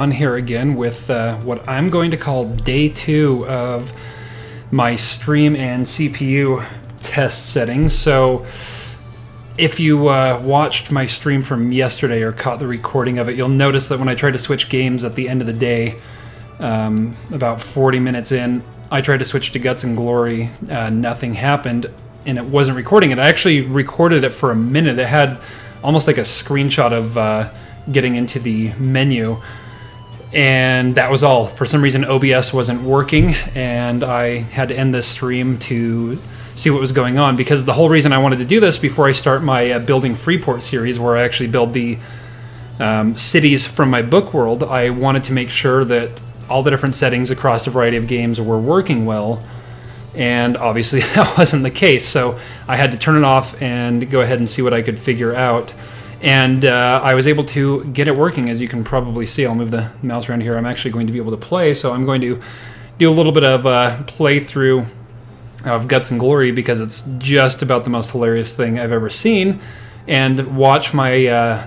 On here again with what I'm going to call day 2 of my stream and CPU test settings. So if you watched my stream from yesterday or caught the recording of it, you'll notice that when I tried to switch games at the end of the day, about 40 minutes in, I tried to switch to Guts and Glory. Nothing happened, and it wasn't recording it. I actually recorded it for a minute. It had almost like a screenshot of getting into the menu. And that was all. For some reason, OBS wasn't working, and I had to end this stream to see what was going on, because the whole reason I wanted to do this before I start my Building Freeport series, where I actually build the cities from my book world, I wanted to make sure that all the different settings across a variety of games were working well, and obviously that wasn't the case, so I had to turn it off and go ahead and see what I could figure out. And I was able to get it working, as you can probably see. I'll move the mouse around here. I'm actually going to be able to play, so I'm going to do a little bit of playthrough of Guts and Glory, because it's just about the most hilarious thing I've ever seen, and watch my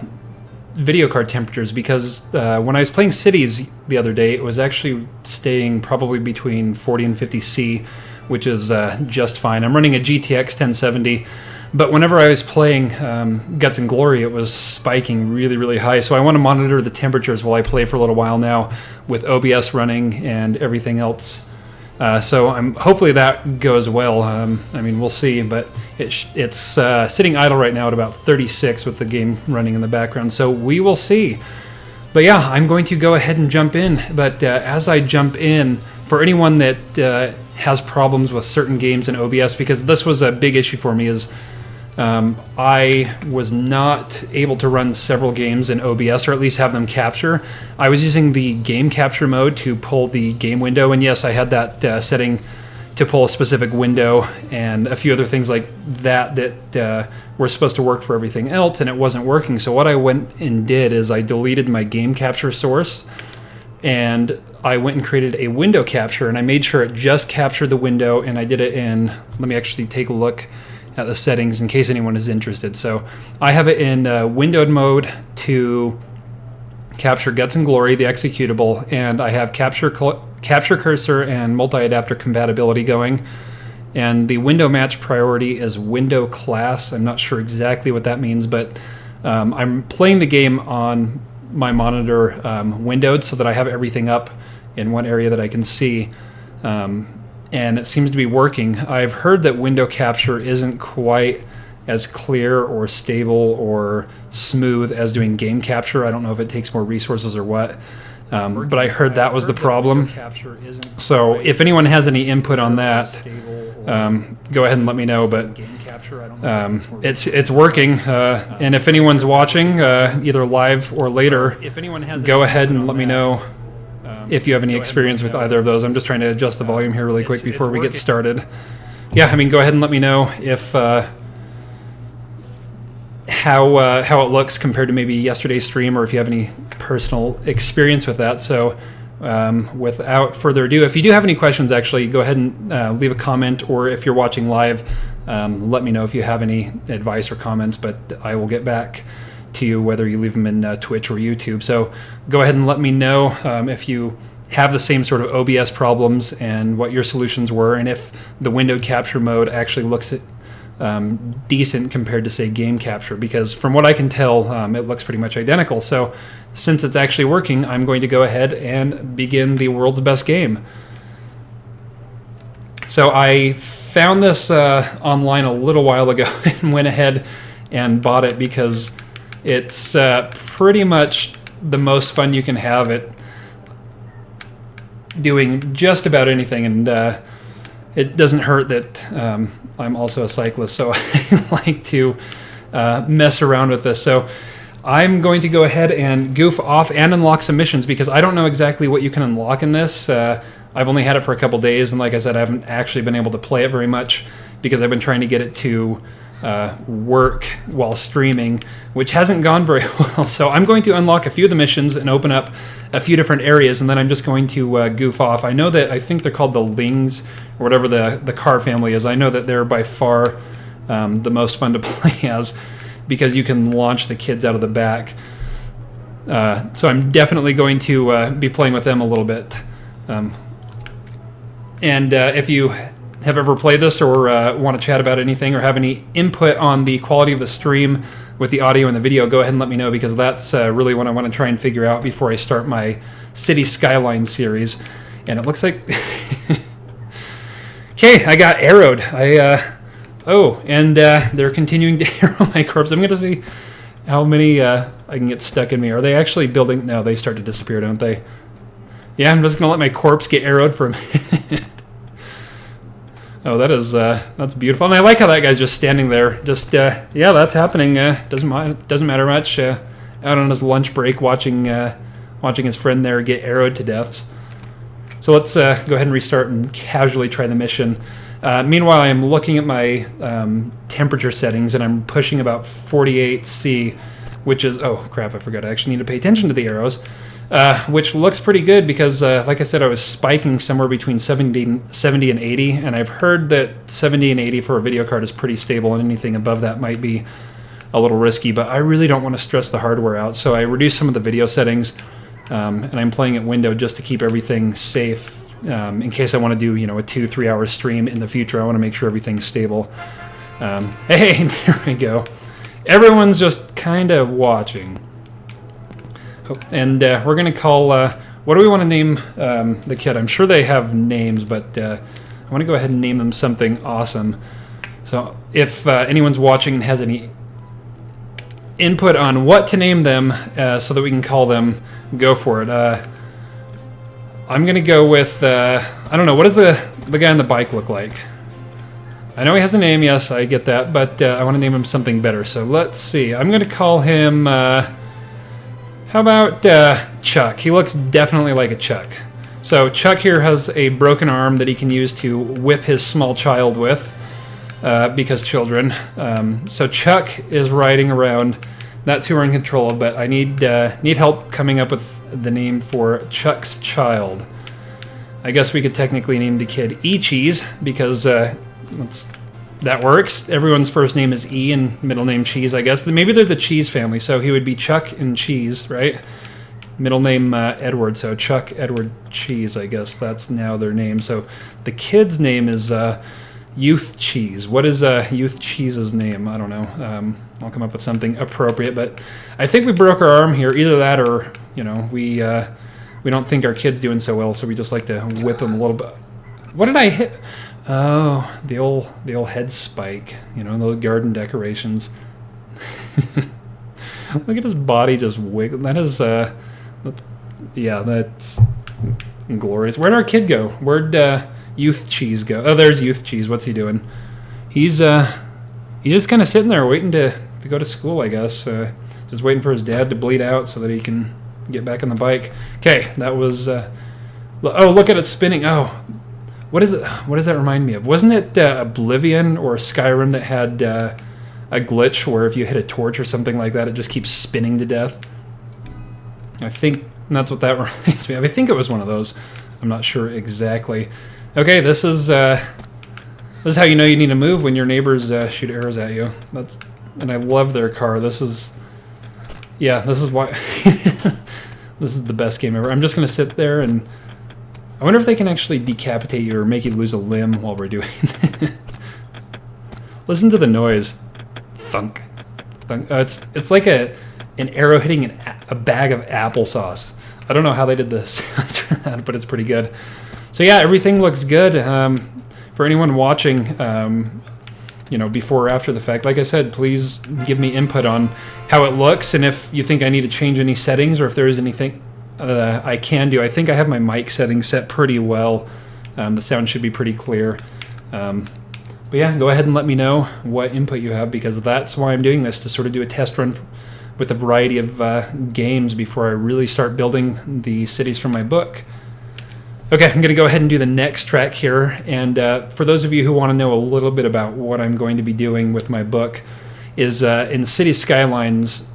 video card temperatures, because when I was playing Cities the other day, it was actually staying probably between 40 and 50 C, which is just fine. I'm running a GTX 1070. But whenever I was playing Guts and Glory, it was spiking really, really high. So I want to monitor the temperatures while I play for a little while now with OBS running and everything else. So hopefully that goes well. I mean, we'll see. But it's sitting idle right now at about 36 with the game running in the background. So we will see. But yeah, I'm going to go ahead and jump in. But as I jump in, for anyone that has problems with certain games in OBS, because this was a big issue for me, is I was not able to run several games in OBS, or at least have them capture. I was using the game capture mode to pull the game window, and yes, I had that setting to pull a specific window and a few other things like that were supposed to work for everything else, and it wasn't working. So what I went and did is I deleted my game capture source, and I went and created a window capture, and I made sure it just captured the window, and I did it in, let me actually take a look at the settings in case anyone is interested. So I have it in windowed mode to capture Guts and Glory, the executable, and I have capture cursor and multi-adapter compatibility going. And the window match priority is window class. I'm not sure exactly what that means, but I'm playing the game on my monitor windowed so that I have everything up in one area that I can see. And it seems to be working. I've heard that window capture isn't quite as clear or stable or smooth as doing game capture. I don't know if it takes more resources or what, but I heard that was the problem. So if anyone has any input on that, go ahead and let me know. But it's working, and if anyone's watching, either live or later, go ahead and let me know if you have any experience with either of those. I'm just trying to adjust the volume here really quick before we get started. Yeah, I mean, go ahead and let me know if how it looks compared to maybe yesterday's stream, or if you have any personal experience with that. So without further ado, if you do have any questions, actually, go ahead and leave a comment, or if you're watching live, let me know if you have any advice or comments, but I will get back to you whether you leave them in Twitch or YouTube. So go ahead and let me know if you have the same sort of OBS problems and what your solutions were, and if the window capture mode actually looks decent compared to, say, game capture, because from what I can tell, it looks pretty much identical. So since it's actually working, I'm going to go ahead and begin the world's best game. So I found this online a little while ago and went ahead and bought it, because it's pretty much the most fun you can have at doing just about anything, and it doesn't hurt that I'm also a cyclist, so I like to mess around with this. So I'm going to go ahead and goof off and unlock some missions, because I don't know exactly what you can unlock in this. I've only had it for a couple days, and like I said, I haven't actually been able to play it very much, because I've been trying to get it to work while streaming, which hasn't gone very well. So I'm going to unlock a few of the missions and open up a few different areas, and then I'm just going to goof off. I think they're called the Lings, or whatever the car family is. I know that they're by far the most fun to play as, because you can launch the kids out of the back. So I'm definitely going to be playing with them a little bit. And if you have ever played this or want to chat about anything or have any input on the quality of the stream with the audio and the video, go ahead and let me know, because that's really what I want to try and figure out before I start my City Skyline series. And it looks like... Okay, I got arrowed. They're continuing to arrow my corpse. I'm going to see how many I can get stuck in me. Are they actually building? No, they start to disappear, don't they? Yeah, I'm just going to let my corpse get arrowed for a minute. Oh, that's beautiful. And I like how that guy's just standing there. Just, yeah, that's happening. Doesn't matter much. Out on his lunch break watching his friend there get arrowed to death. So let's go ahead and restart and casually try the mission. Meanwhile, I'm looking at my temperature settings, and I'm pushing about 48°C, which is... Oh, crap, I forgot. I actually need to pay attention to the arrows, which looks pretty good because, like I said, I was spiking somewhere between 70 and 80, and I've heard that 70 and 80 for a video card is pretty stable, and anything above that might be a little risky, but I really don't want to stress the hardware out, so I reduced some of the video settings. And I'm playing at window just to keep everything safe in case I want to do, a 2-3 hour stream in the future. I want to make sure everything's stable. Hey, there we go. Everyone's just kind of watching. Oh, and we're going to call... what do we want to name the kid? I'm sure they have names, but I want to go ahead and name them something awesome. So if anyone's watching and has any input on what to name them so that we can call them, go for it. I'm gonna go with I don't know, what does the guy on the bike look like? I know he has a name, yes, I get that, but I want to name him something better. So let's see, I'm gonna call him how about Chuck? He looks definitely like a Chuck. So Chuck here has a broken arm that he can use to whip his small child with. Because children. So Chuck is riding around. That's who we're in control of, but I need help coming up with the name for Chuck's child. I guess we could technically name the kid E-Cheese, because that works. Everyone's first name is E and middle name Cheese, I guess. Maybe they're the Cheese family, so he would be Chuck and Cheese, right? Middle name Edward, so Chuck, Edward, Cheese, I guess that's now their name. So the kid's name is... Youth Cheese. What is Youth Cheese's name? I don't know. I'll come up with something appropriate, but I think we broke our arm here. Either that or, we don't think our kid's doing so well, so we just like to whip him a little bit. What did I hit? Oh, the old head spike. Those garden decorations. Look at his body just wiggle. That is, yeah, that's glorious. Where'd our kid go? Where'd Youth Cheese go? Oh, there's Youth Cheese. What's he doing? He's just kind of sitting there waiting to go to school, I guess. Just waiting for his dad to bleed out so that he can get back on the bike. Okay, that was... oh, look at it spinning. Oh, what is it? What does that remind me of? Wasn't it Oblivion or Skyrim that had a glitch where if you hit a torch or something like that, it just keeps spinning to death? I think that's what that reminds me of. I think it was one of those. I'm not sure exactly. Okay, this is how you know you need to move, when your neighbors shoot arrows at you. And I love their car. This is why this is the best game ever. I'm just gonna sit there, and I wonder if they can actually decapitate you or make you lose a limb while we're doing it. Listen to the noise. Thunk, thunk. It's like an arrow hitting a bag of applesauce. I don't know how they did this, but it's pretty good. So yeah, everything looks good. For anyone watching, before or after the fact, like I said, please give me input on how it looks, and if you think I need to change any settings, or if there is anything I can do. I think I have my mic settings set pretty well. The sound should be pretty clear. But yeah, go ahead and let me know what input you have, because that's why I'm doing this, to sort of do a test run with a variety of games before I really start building the cities from my book. Okay, I'm going to go ahead and do the next track here, and for those of you who want to know a little bit about what I'm going to be doing with my book, is in City Skylines,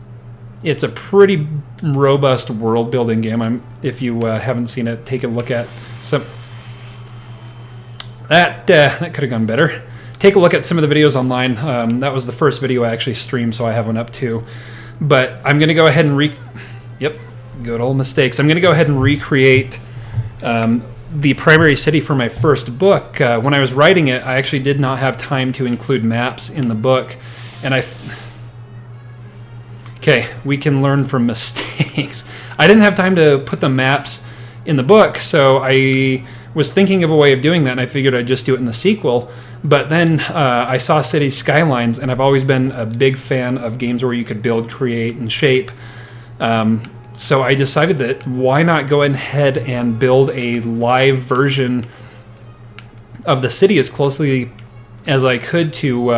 it's a pretty robust world-building game. If you haven't seen it, take a look at some... That could have gone better. Take a look at some of the videos online. That was the first video I actually streamed, so I have one up too. But I'm going to go ahead and Yep, good old mistakes. I'm going to go ahead and recreate the primary city for my first book. When I was writing it, I actually did not have time to include maps in the book, and okay, we can learn from mistakes. I didn't have time to put the maps in the book, so I was thinking of a way of doing that, and I figured I'd just do it in the sequel. But then I saw Cities Skylines, and I've always been a big fan of games where you could build, create, and shape. So I decided that why not go ahead and build a live version of the city as closely as I could to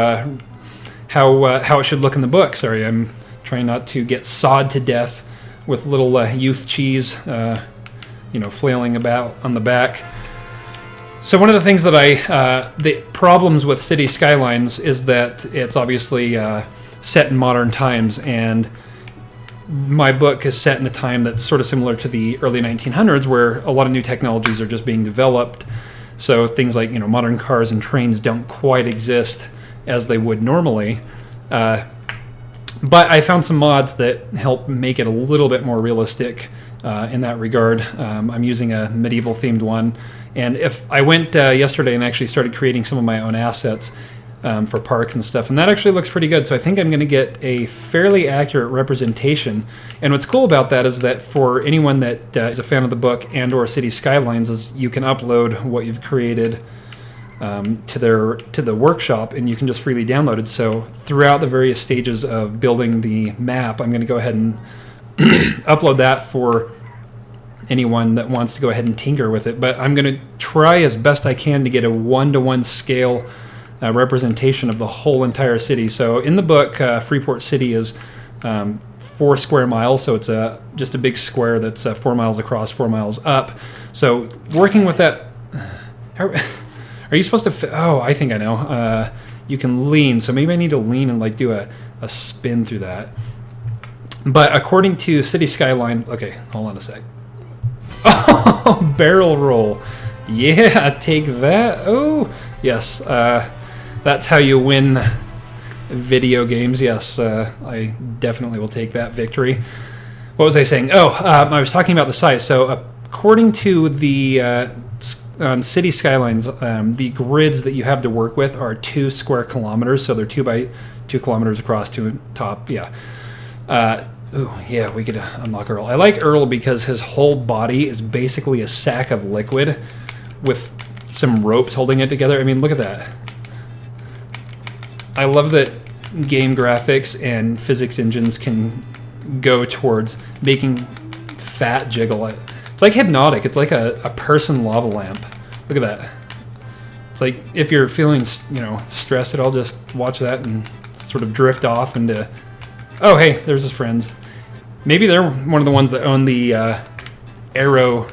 how it should look in the book. Sorry, I'm trying not to get sawed to death with little youth cheese, flailing about on the back. So one of the things that the problems with City Skylines is that it's obviously set in modern times, and my book is set in a time that's sort of similar to the early 1900s, where a lot of new technologies are just being developed. So things like modern cars and trains don't quite exist as they would normally. But I found some mods that help make it a little bit more realistic in that regard. I'm using a medieval themed one. And if I went yesterday and actually started creating some of my own assets for parks and stuff, and that actually looks pretty good. So I think I'm going to get a fairly accurate representation. And what's cool about that is that for anyone that is a fan of the book and or City Skylines, is you can upload what you've created to the workshop, and you can just freely download it. So throughout the various stages of building the map, I'm going to go ahead and upload that for anyone that wants to go ahead and tinker with it. But I'm going to try as best I can to get a 1-to-1 scale representation of the whole entire city. So in the book, Freeport City is 4 square miles, so it's just a big square that's 4 miles across, 4 miles up. So working with that, are you supposed to? Oh, I think I know. You can lean, so maybe I need to lean and like do a spin through that. But according to City Skyline, okay, hold on a sec. Oh, barrel roll. Yeah, take that. Oh, yes. That's how you win video games. Yes, I definitely will take that victory. What was I saying? Oh, I was talking about the size. So according to the City Skylines, the grids that you have to work with are 2 square kilometers. So they're 2 by 2 kilometers across, 2 top. Yeah. Ooh, yeah, we could unlock Earl. I like Earl because his whole body is basically a sack of liquid with some ropes holding it together. I mean, look at that. I love that game graphics and physics engines can go towards making fat jiggle. It's like hypnotic. It's like a person lava lamp. Look at that. It's like if you're feeling, stressed at all, just watch that and sort of drift off into... Oh, hey, there's his friends. Maybe they're one of the ones that own the Aero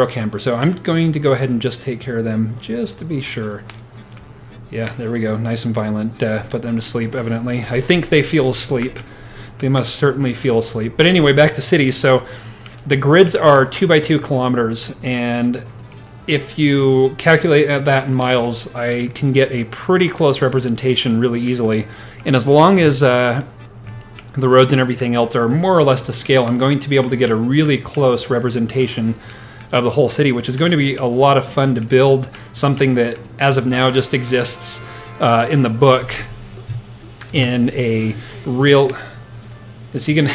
camper. So I'm going to go ahead and just take care of them just to be sure. Yeah, there we go. Nice and violent. Put them to sleep, evidently. I think they feel asleep. They must certainly feel asleep. But anyway, back to cities. So the grids are 2 by 2 kilometers, and if you calculate that in miles, I can get a pretty close representation really easily. And as long as the roads and everything else are more or less to scale, I'm going to be able to get a really close representation of the whole city, which is going to be a lot of fun to build, something that as of now just exists in the book in a real... Is he going to...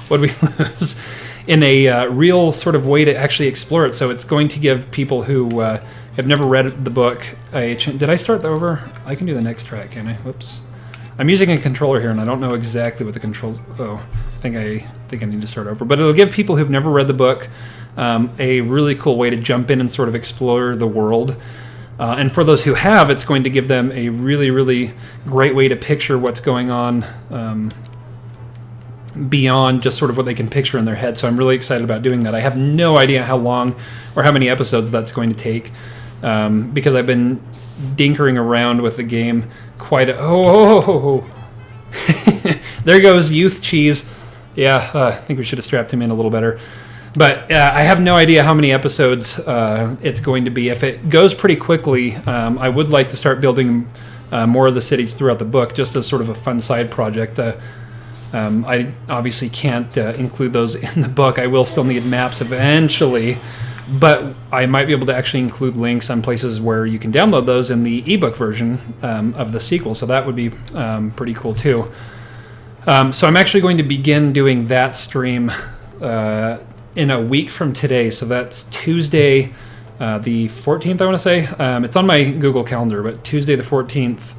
What do we lose? In a real sort of way to actually explore it. So it's going to give people who have never read the book a chance... Did I start over? I can do the next track, can I? Whoops. I'm using a controller here, and I don't know exactly what the controls... Oh, I think I need to start over. But it'll give people who've never read the book a really cool way to jump in and sort of explore the world. And for those who have, it's going to give them a really, really great way to picture what's going on beyond just sort of what they can picture in their head. So I'm really excited about doing that. I have no idea how long or how many episodes that's going to take because I've been dinkering around with the game quite a... Oh! There goes Youth Cheese. Yeah, I think we should have strapped him in a little better. But I have no idea how many episodes it's going to be. If it goes pretty quickly, I would like to start building more of the cities throughout the book, just as sort of a fun side project. I obviously can't include those in the book. I will still need maps eventually, but I might be able to actually include links on places where you can download those in the ebook version of the sequel, so that would be pretty cool too. So I'm actually going to begin doing that stream in a week from today, so that's Tuesday the 14th, I want to say. It's on my Google Calendar, but Tuesday the 14th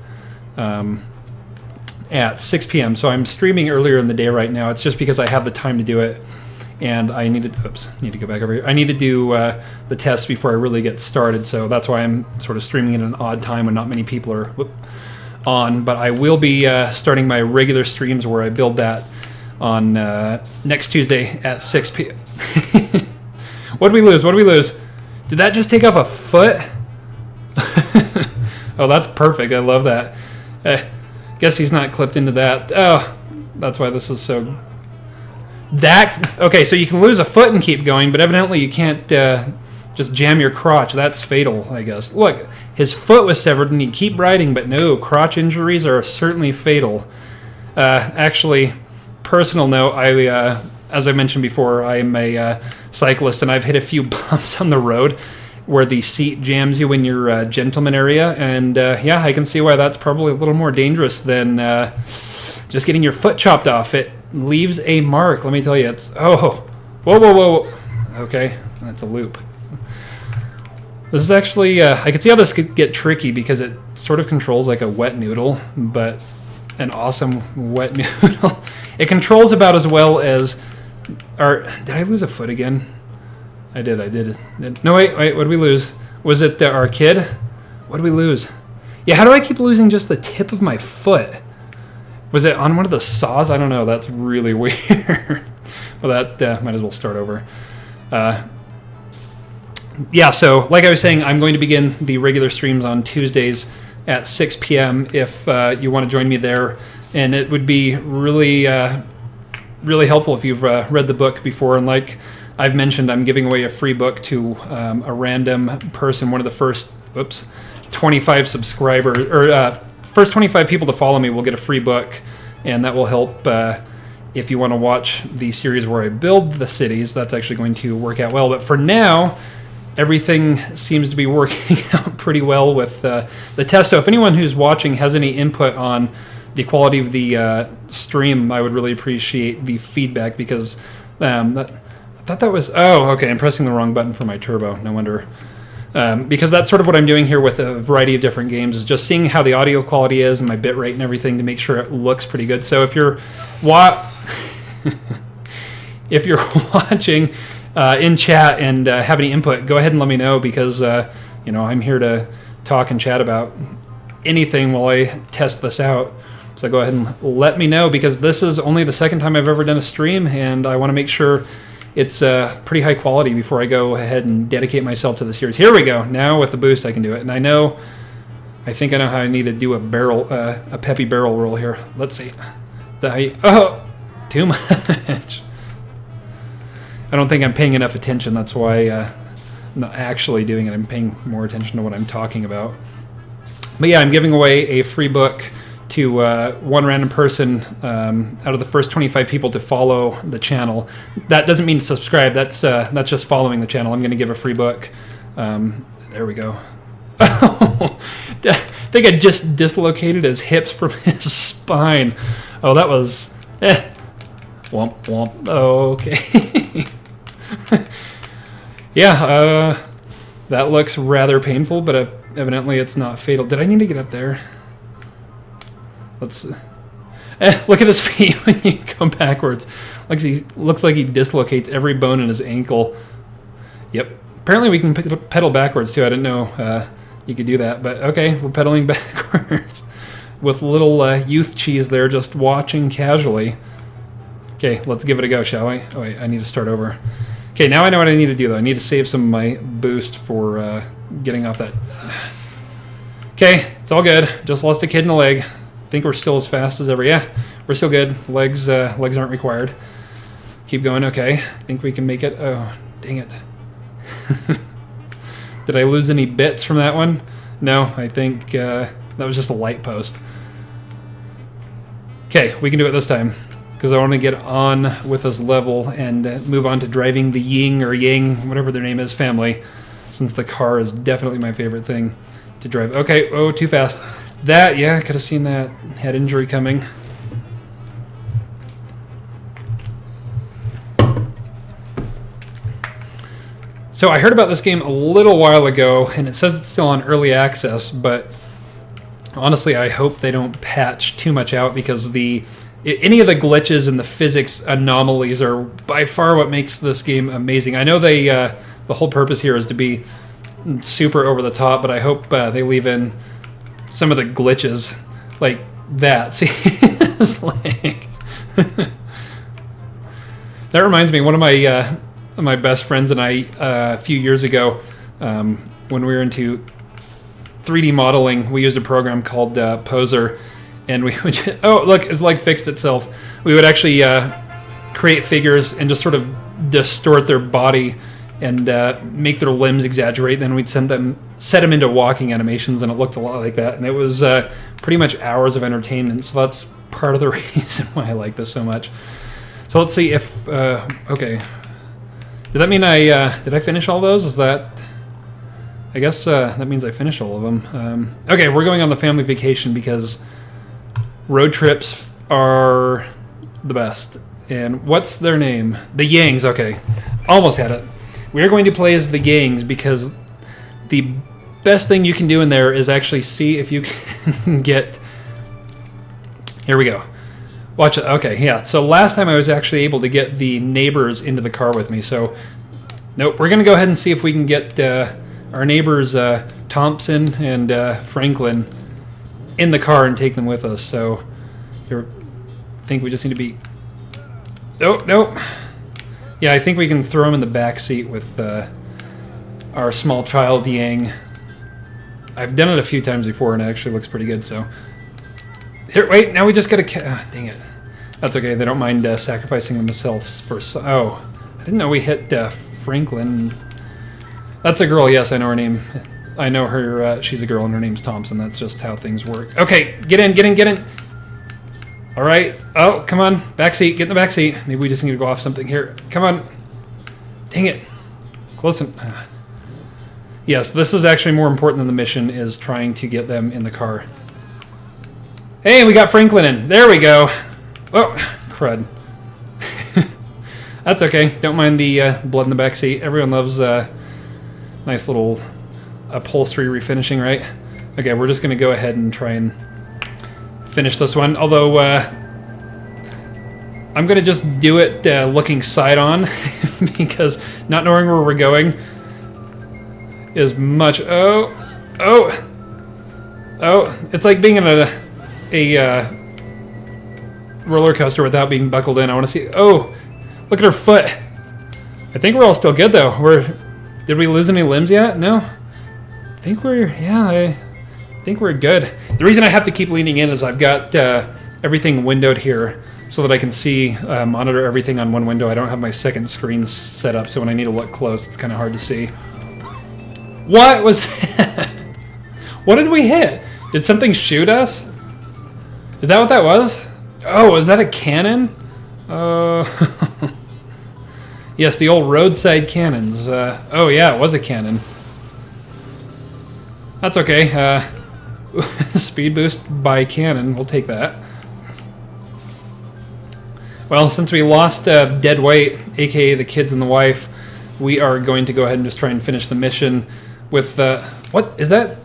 at 6 p.m. So I'm streaming earlier in the day right now. It's just because I have the time to do it, and I need to go back over here. I need to do the test before I really get started, so that's why I'm sort of streaming at an odd time when not many people are on. But I will be starting my regular streams where I build that on next Tuesday at 6 p.m. What did we lose? What did we lose? Did that just take off a foot? Oh, that's perfect. I love that. Guess he's not clipped into that. Oh, that's why this is so... Okay, so you can lose a foot and keep going, but evidently you can't just jam your crotch. That's fatal, I guess. Look, his foot was severed and he'd keep riding, but no, crotch injuries are certainly fatal. Actually, personal note, as I mentioned before, I'm a cyclist, and I've hit a few bumps on the road where the seat jams you in your gentleman area, and yeah, I can see why that's probably a little more dangerous than just getting your foot chopped off. It leaves a mark, let me tell you. It's... Oh, whoa. Okay, that's a loop. This is actually... I can see how this could get tricky because it sort of controls like a wet noodle, but an awesome wet noodle. It controls about as well as... Did I lose a foot again? I did. No, wait, what did we lose? Was it our kid? What did we lose? Yeah, how do I keep losing just the tip of my foot? Was it on one of the saws? I don't know. That's really weird. Well, that might as well start over. Yeah, so like I was saying, I'm going to begin the regular streams on Tuesdays at 6 p.m. if you want to join me there. And it would be really, really helpful if you've read the book before. And like I've mentioned, I'm giving away a free book to a random person, one of the first 25 subscribers, or first 25 people to follow me will get a free book, and that will help if you want to watch the series where I build the cities. That's actually going to work out well. But for now, everything seems to be working out pretty well with the test. So if anyone who's watching has any input on the quality of the stream, I would really appreciate the feedback, because I thought that was... Oh, okay, I'm pressing the wrong button for my turbo. No wonder. Because that's sort of what I'm doing here with a variety of different games, is just seeing how the audio quality is and my bit rate and everything to make sure it looks pretty good. So if you're if you're watching in chat and have any input, go ahead and let me know, because I'm here to talk and chat about anything while I test this out. So go ahead and let me know, because this is only the second time I've ever done a stream, and I want to make sure it's pretty high quality before I go ahead and dedicate myself to the series. Here we go. Now with the boost I can do it. And I think I know how I need to do a peppy barrel roll here. Let's see. Oh, too much. I don't think I'm paying enough attention. That's why I'm not actually doing it. I'm paying more attention to what I'm talking about. But yeah, I'm giving away a free book to one random person out of the first 25 people to follow the channel. That doesn't mean subscribe. That's just following the channel. I'm going to give a free book. There we go. I think I just dislocated his hips from his spine. Oh, that was... Womp womp. Okay. Yeah, that looks rather painful, but evidently it's not fatal. Did I need to get up there? Let's... look at his feet when you go backwards. Looks like he dislocates every bone in his ankle. Yep. Apparently we can pedal backwards too. I didn't know you could do that, but okay, we're pedaling backwards. With little youth cheese there just watching casually. Okay, let's give it a go, shall we? Oh wait, I need to start over. Okay, now I know what I need to do though. I need to save some of my boost for getting off that. Okay, it's all good. Just lost a kid in the leg. Think we're still as fast as ever. Yeah, we're still good. Legs aren't required. Keep going. Okay, I think we can make it. Oh, dang it. Did I lose any bits from that one? No, I think that was just a light post. Okay, we can do it this time. because I want to get on with this level and move on to driving the Ying or Yang, whatever their name is, family, since the car is definitely my favorite thing to drive. Okay, oh, too fast. That, yeah, could have seen that head injury coming. So I heard about this game a little while ago, and it says it's still on early access, but honestly, I hope they don't patch too much out, because any of the glitches and the physics anomalies are by far what makes this game amazing. I know the whole purpose here is to be super over the top, but I hope they leave in some of the glitches like that. See, it's like that reminds me, one of my best friends and I a few years ago, when we were into 3D modeling, we used a program called Poser, and we would oh look, it's like fixed itself. We would actually create figures and just sort of distort their body and make their limbs exaggerate. Then we'd set them into walking animations, and it looked a lot like that. And it was pretty much hours of entertainment. So that's part of the reason why I like this so much. So let's see if okay. Did that mean did I finish all those? Is that... I guess that means I finished all of them. Okay, we're going on the family vacation because road trips are the best. And what's their name? The Yangs, okay. Almost had it. We are going to play as the Yangs because the best thing you can do in there is actually see if you can get... Here we go. Watch it. Okay, yeah. So last time I was actually able to get the neighbors into the car with me. So, nope. We're going to go ahead and see if we can get our neighbors Thompson and Franklin in the car and take them with us. So, I think we just need to be... Oh, nope. Yeah, I think we can throw them in the back seat with our small child Yang. I've done it a few times before, and it actually looks pretty good, so... Here, wait, now we just gotta... dang it. That's okay, they don't mind sacrificing themselves for... Oh, I didn't know we hit Franklin. That's a girl, yes, I know her name. I know her, she's a girl, and her name's Thompson. That's just how things work. Okay, get in. Alright, oh, come on, back seat, get in the back seat. Maybe we just need to go off something here. Come on. Dang it. Close enough. Yes, this is actually more important than the mission, is trying to get them in the car. Hey, we got Franklin in. There we go. Oh, crud. That's okay. Don't mind the blood in the back seat. Everyone loves nice little upholstery refinishing, right? Okay, we're just going to go ahead and try and finish this one. Although, I'm going to just do it looking side on because not knowing where we're going is much... Oh! It's like being in a roller coaster without being buckled in. I want to see... Oh! Look at her foot! I think we're all still good, though. Did we lose any limbs yet? No? I think we're... Yeah, I think we're good. The reason I have to keep leaning in is I've got everything windowed here so that I can see, monitor everything on one window. I don't have my second screen set up, so when I need to look close, it's kind of hard to see. What was that? What did we hit? Did something shoot us? Is that what that was? Oh, is that a cannon? Yes, the old roadside cannons. Oh yeah, it was a cannon. That's okay. Speed boost by cannon, we'll take that. Well, since we lost dead weight, aka the kids and the wife, we are going to go ahead and just try and finish the mission with... what is that?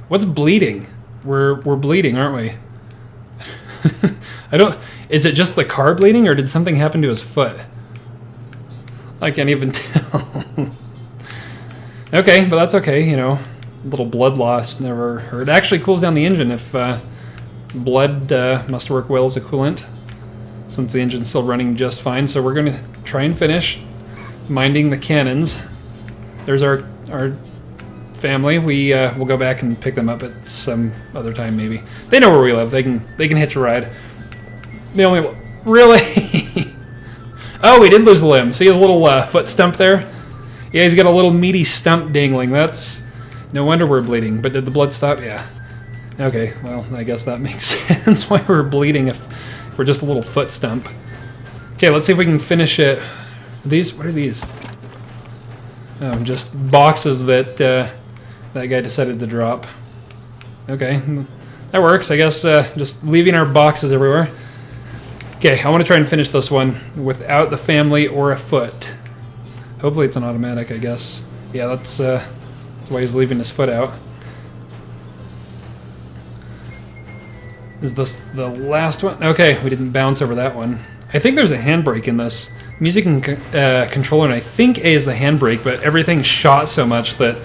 What's bleeding? We're bleeding, aren't we? I don't... Is it just the car bleeding, or did something happen to his foot? I can't even tell. Okay, but that's okay, you know. A little blood loss never hurt. It actually cools down the engine if blood must work well as a coolant, since the engine's still running just fine. So we're going to try and finish minding the cannons. There's our family. We'll go back and pick them up at some other time, maybe. They know where we live. They can hitch a ride. The only... Really? Oh, we did lose a limb. See his little foot stump there? Yeah, he's got a little meaty stump dangling. That's... No wonder we're bleeding. But did the blood stop? Yeah. Okay, well, I guess that makes sense why we're bleeding if we're just a little foot stump. Okay, let's see if we can finish it. These, what are these? Oh, just boxes that that guy decided to drop. Okay, that works. I guess just leaving our boxes everywhere. Okay, I want to try and finish this one without the family or a foot. Hopefully it's an automatic, I guess. Yeah, that's why he's leaving his foot out. Is this the last one? Okay, we didn't bounce over that one. I think there's a handbrake in this. Music and controller, and I think A is the handbrake, but everything shot so much that...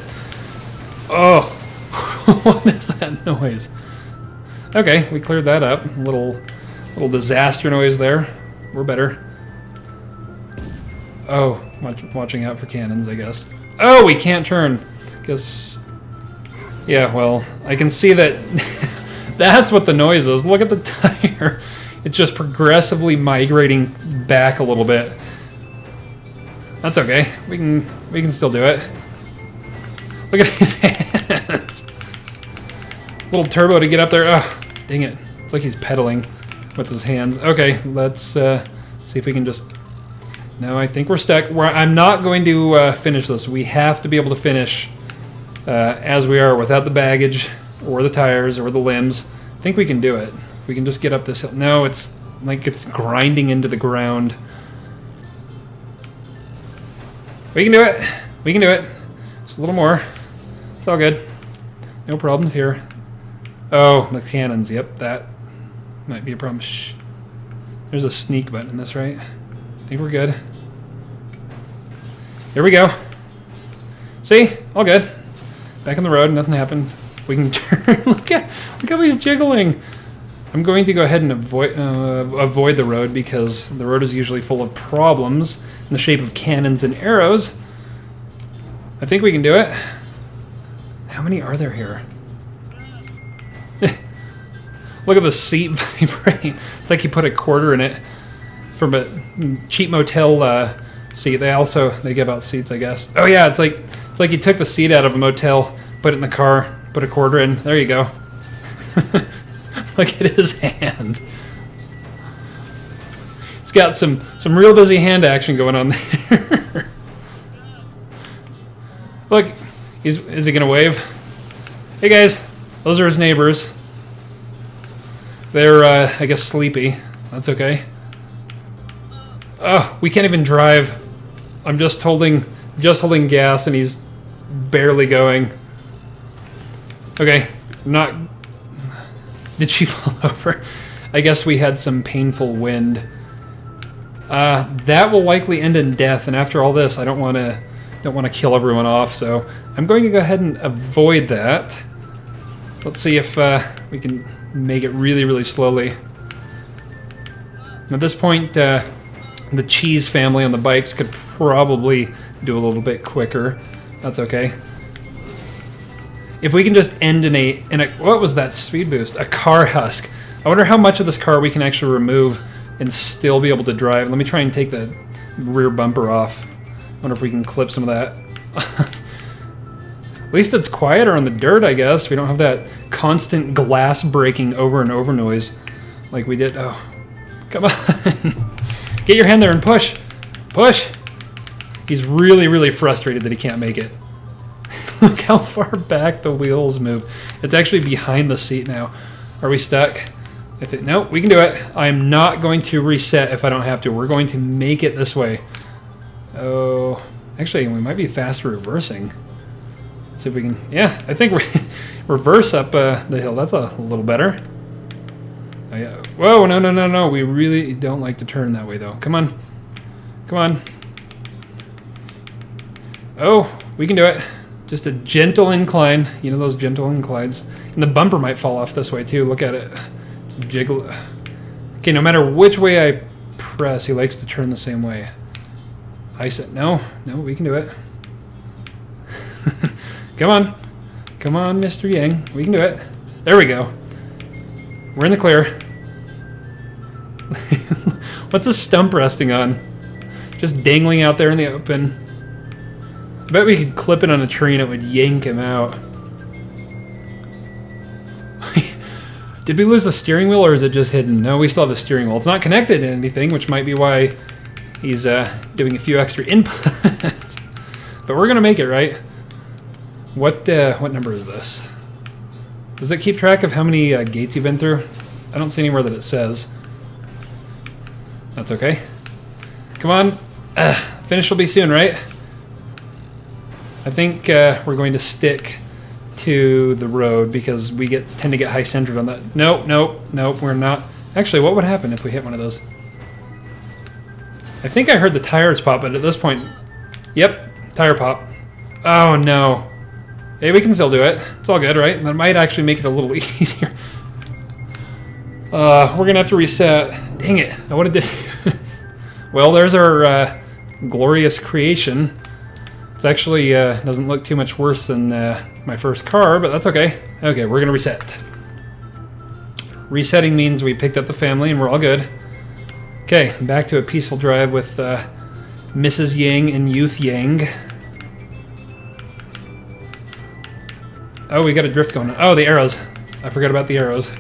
Oh! What is that noise? Okay, we cleared that up. A little disaster noise there. We're better. Oh, watching out for cannons, I guess. Oh, we can't turn. Guess... Yeah, well, I can see that... That's what the noise is. Look at the tire. It's just progressively migrating back a little bit. That's okay. We can still do it. Look at his hands. Little turbo to get up there. Oh, dang it. It's like he's pedaling with his hands. Okay, let's see if we can just... No, I think we're stuck. I'm not going to finish this. We have to be able to finish as we are without the baggage or the tires or the limbs. I think we can do it. If we can just get up this hill. No, it's like it's grinding into the ground. We can do it. We can do it. Just a little more. It's all good. No problems here. Oh, the cannons. Yep, that might be a problem. Shh. There's a sneak button in this, right? I think we're good. Here we go. See? All good. Back on the road. Nothing happened. We can turn. Look how he's jiggling. I'm going to go ahead and avoid the road because the road is usually full of problems in the shape of cannons and arrows. I think we can do it. How many are there here? Look at the seat vibrating. It's like you put a quarter in it from a cheap motel seat. They give out seats, I guess. Oh yeah, it's like you took the seat out of a motel, put it in the car, put a quarter in. There you go. Look at his hand. He's got some real busy hand action going on there. Look, is he gonna wave? Hey guys, those are his neighbors. They're I guess sleepy. That's okay. Oh, we can't even drive. I'm just holding gas and he's barely going. Okay, not... Did she fall over? I guess we had some painful wind. That will likely end in death, and after all this, I don't want to kill everyone off, so I'm going to go ahead and avoid that. Let's see if we can make it really, really slowly. At this point, the Cheese family on the bikes could probably do a little bit quicker. That's okay. If we can just end in a what was that speed boost? A car husk. I wonder how much of this car we can actually remove and still be able to drive. Let me try and take the rear bumper off. I wonder if we can clip some of that. At least it's quieter on the dirt, I guess. We don't have that constant glass breaking over and over noise like we did. Oh, come on. Get your hand there and push. Push. He's really, really frustrated that he can't make it. Look how far back the wheels move. It's actually behind the seat now. Are we stuck? Nope, we can do it. I'm not going to reset if I don't have to. We're going to make it this way. Oh, actually, we might be faster reversing. Let's see if we can... Yeah, I think we reverse up the hill. That's a little better. Oh, yeah. Whoa, no, no, no, no. We really don't like to turn that way, though. Come on. Come on. Oh, we can do it. Just a gentle incline. You know those gentle inclines. And the bumper might fall off this way, too. Look at it. Just jiggle. Okay, no matter which way I press, he likes to turn the same way. I said, no, we can do it. Come on. Come on, Mr. Yang. We can do it. There we go. We're in the clear. What's his stump resting on? Just dangling out there in the open. I bet we could clip it on a tree and it would yank him out. Did we lose the steering wheel, or is it just hidden? No, we still have the steering wheel. It's not connected to anything, which might be why he's doing a few extra inputs. But we're gonna make it, right? What number is this? Does it keep track of how many gates you've been through? I don't see anywhere that it says. That's okay. Come on. Finish will be soon, right? I think we're going to stick to the road because we tend to get high centered on that. Nope, we're not. Actually, what would happen if we hit one of those? I think I heard the tires pop, but at this point... Yep, tire pop. Oh, no. Hey, we can still do it. It's all good, right? That might actually make it a little easier. We're going to have to reset. Dang it. I would have did... Well, there's our glorious creation. It actually doesn't look too much worse than my first car, but that's okay. Okay, we're going to reset. Resetting means we picked up the family and we're all good. Okay, back to a peaceful drive with Mrs. Yang and Youth Yang. Oh, we got a drift going on. Oh, the arrows. I forgot about the arrows.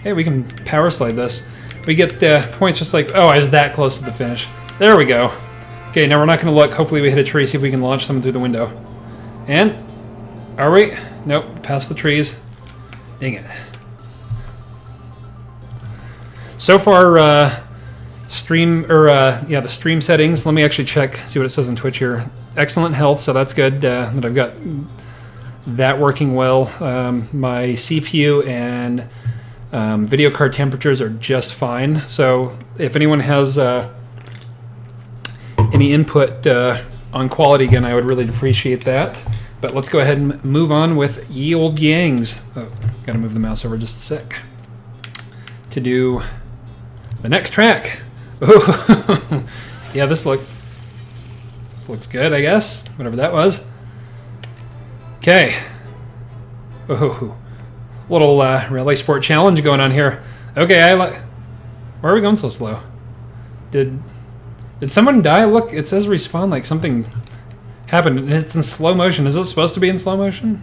Hey, we can power slide this. We get points just like... Oh, I was that close to the finish. There we go. Okay, now we're not going to look. Hopefully we hit a tree, see if we can launch someone through the window. And... Are we? Nope, past the trees. Dang it. So far, the stream settings. Let me actually check, see what it says on Twitch here. Excellent health, so that's good that I've got that working well. My CPU and video card temperatures are just fine. So if anyone has any input on quality again, I would really appreciate that. But let's go ahead and move on with Ye Old Yangs. Oh, gotta move the mouse over just a sec to do the next track. Ooh. Yeah, this looks good, I guess. Whatever that was. Okay. Oh, little Rally Sport challenge going on here. Okay, why are we going so slow? Did someone die? Look, it says respawn like something happened, and it's in slow motion. Is it supposed to be in slow motion?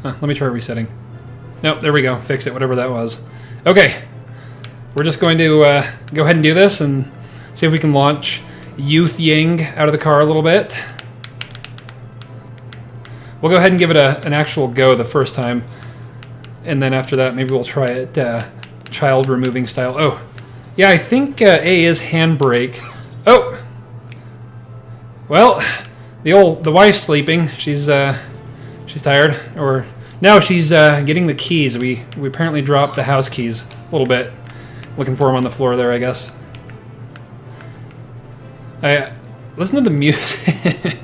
Let me try resetting. Nope, there we go. Fixed it, whatever that was. Okay. We're just going to go ahead and do this and see if we can launch Youth Yang out of the car a little bit. We'll go ahead and give it an actual go the first time. And then after that, maybe we'll try it child removing style. Oh, yeah, I think A is handbrake. Oh! Well, the wife's sleeping. She's tired. Or, no, she's getting the keys. We apparently dropped the house keys a little bit. Looking for them on the floor there, I guess. I listen to the music.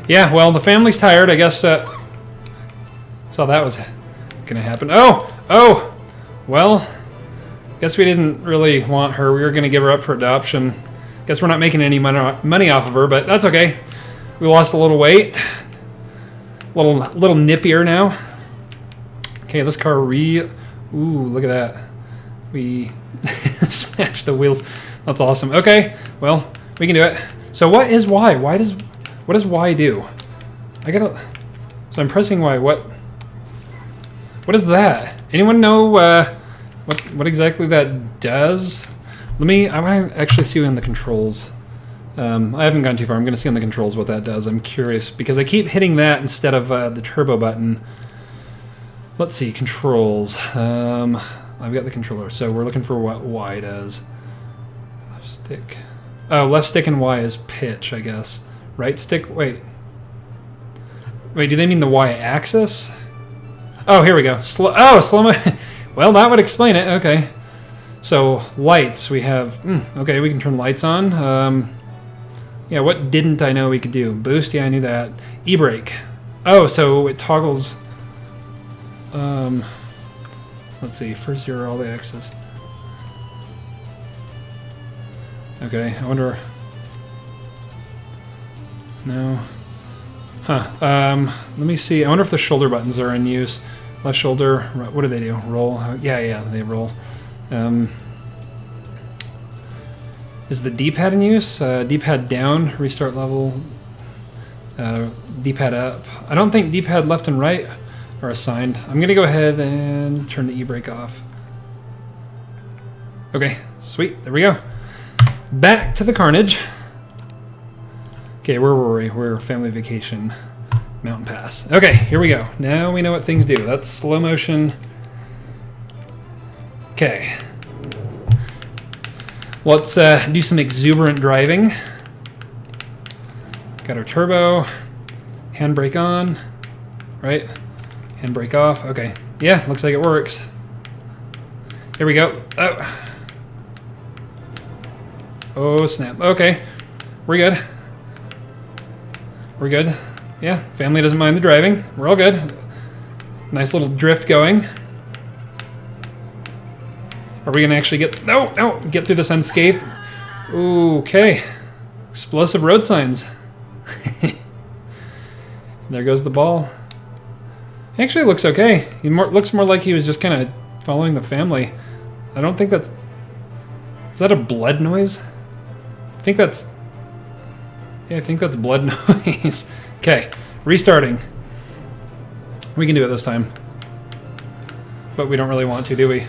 Yeah, well, the family's tired. I guess saw that was gonna happen. Oh, well, guess we didn't really want her. We were gonna give her up for adoption. Guess we're not making any money off of her, but that's okay. We lost a little weight. Little nippier now. Okay, this car Ooh, look at that. We smashed the wheels. That's awesome. Okay, well, we can do it. So what is Y? What does Y do? So I'm pressing Y. What is that? Anyone know what exactly that does? I want to actually see in the controls. I haven't gone too far. I'm going to see on the controls what that does. I'm curious because I keep hitting that instead of the turbo button. Let's see, controls. I've got the controller, so we're looking for what Y does. Left stick. Oh, left stick and Y is pitch, I guess. Right stick, wait, do they mean the Y axis? Oh, here we go. Slow mo. Well, that would explain it. Okay. So, lights, we have, okay, we can turn lights on. Yeah, what didn't I know we could do? Boost, yeah, I knew that. E-brake. Oh, so it toggles, let's see, first zero, all the X's. Okay, I wonder... No. Huh. Let me see. I wonder if the shoulder buttons are in use. Left shoulder, what do they do? Roll? Yeah, they roll. Is the D-pad in use? D-pad down, restart level. D-pad up. I don't think D-pad left and right are assigned. I'm going to go ahead and turn the e-brake off. Okay, sweet. There we go. Back to the carnage. Okay, where were we? We're family vacation. Mountain Pass. Okay, here we go. Now we know what things do. That's slow motion. Okay. Let's do some exuberant driving. Got our turbo. Handbrake on. Right? Handbrake off. Okay. Yeah, looks like it works. Here we go. Oh. Oh, snap. Okay. We're good. We're good. Yeah, family doesn't mind the driving. We're all good. Nice little drift going. Are we going to actually get... No, no! Get through this unscathed. Okay. Explosive road signs. There goes the ball. He actually looks okay. He looks more like he was just kind of following the family. I don't think that's... Is that a blood noise? I think that's... Yeah, I think that's blood noise. Okay, restarting. We can do it this time. But we don't really want to, do we?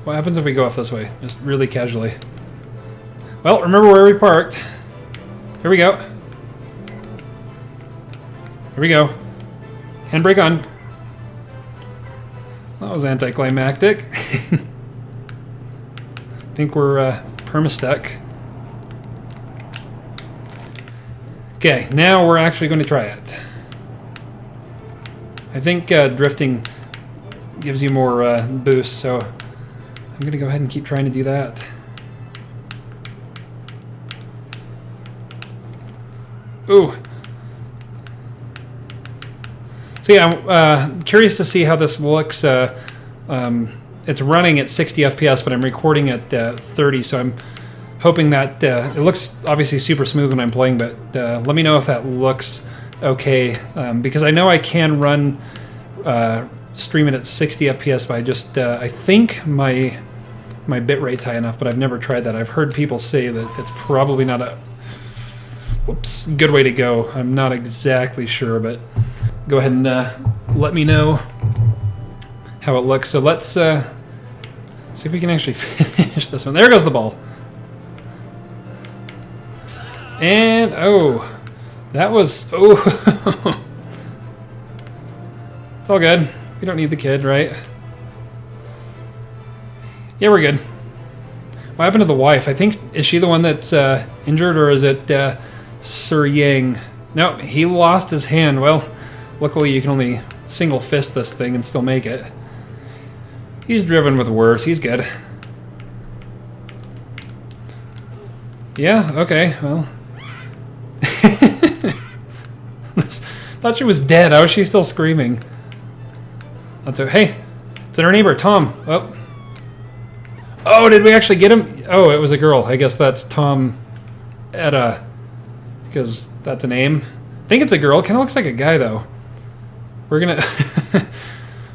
What happens if we go off this way? Just really casually. Well, remember where we parked. Here we go. Here we go. Handbrake on. That was anticlimactic. I think we're perma-stuck. Okay, now we're actually going to try it. I think drifting gives you more boost, so I'm going to go ahead and keep trying to do that. Ooh. So yeah, I'm curious to see how this looks. It's running at 60 FPS, but I'm recording at 30, so I'm hoping that it looks obviously super smooth when I'm playing, but let me know if that looks okay, because I know I can run stream it at 60 FPS, but I just I think my bit rate's high enough, but I've never tried that. I've heard people say that it's probably not a good way to go. I'm not exactly sure, but go ahead and let me know how it looks. So let's see if we can actually finish this one. There goes the ball. And, oh, that was, oh. It's all good. We don't need the kid, right? Yeah, we're good. What happened to the wife? I think, is she the one that's injured, or is it Sir Yang? No, he lost his hand. Well, luckily you can only single fist this thing and still make it. He's driven with worse. He's good. Yeah, okay, well. Thought she was dead. How is she still screaming? That's okay. Hey, it's our neighbor, Tom. Oh. Oh, did we actually get him? Oh, it was a girl. I guess that's Tom Etta, because that's a name. I think it's a girl. Kind of looks like a guy, though. We're gonna...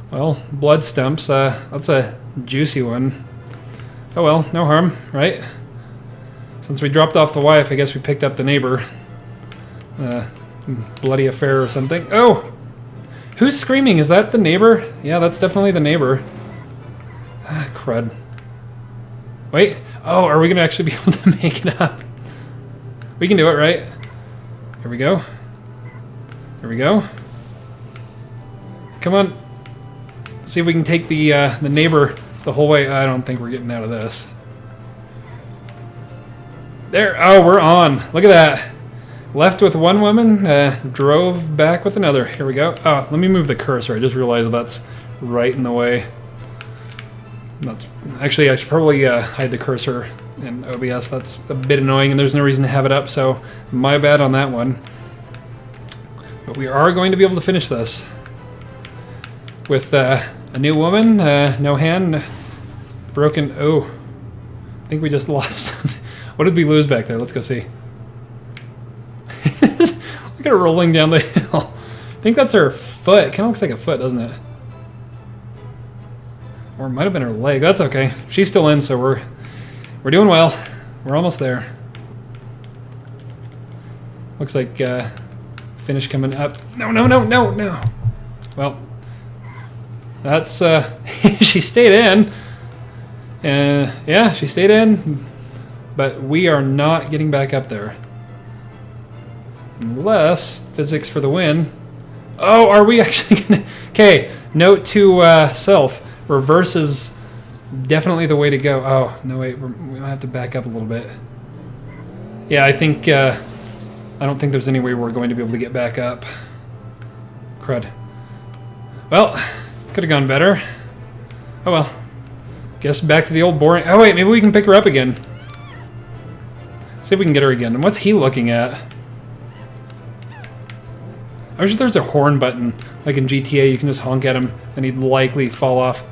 Well, blood stumps. That's a juicy one. Oh well, no harm, right? Since we dropped off the wife, I guess we picked up the neighbor. Bloody affair or something. Oh! Who's screaming? Is that the neighbor? Yeah, that's definitely the neighbor. Ah, crud. Wait. Oh, are we going to actually be able to make it up? We can do it, right? Here we go. Here we go. Come on. See if we can take the neighbor the whole way. I don't think we're getting out of this. There. Oh, we're on. Look at that. Left with one woman, drove back with another. Here we go. Oh, let me move the cursor. I just realized that's right in the way. That's actually, I should probably hide the cursor in OBS. That's a bit annoying, and there's no reason to have it up, so my bad on that one. But we are going to be able to finish this with a new woman, no hand, broken. Oh, I think we just lost something. What did we lose back there? Let's go see. Look at her rolling down the hill. I think that's her foot. It kind of looks like a foot, doesn't it? Or it might have been her leg. That's okay. She's still in, so we're doing well. We're almost there. Looks like finish coming up. No, no, no, no, no. Well, that's, she stayed in. Yeah, she stayed in. But we are not getting back up there. Unless physics for the win. Oh, are we actually gonna... Okay, note to self. Reverse is definitely the way to go. Oh, no, wait. We'll have to back up a little bit. Yeah, I think... I don't think there's any way we're going to be able to get back up. Crud. Well, could have gone better. Oh well. Guess back to the old boring... Oh wait, maybe we can pick her up again. See if we can get her again. And what's he looking at? I wish there's a horn button. Like in GTA, you can just honk at him and he'd likely fall off.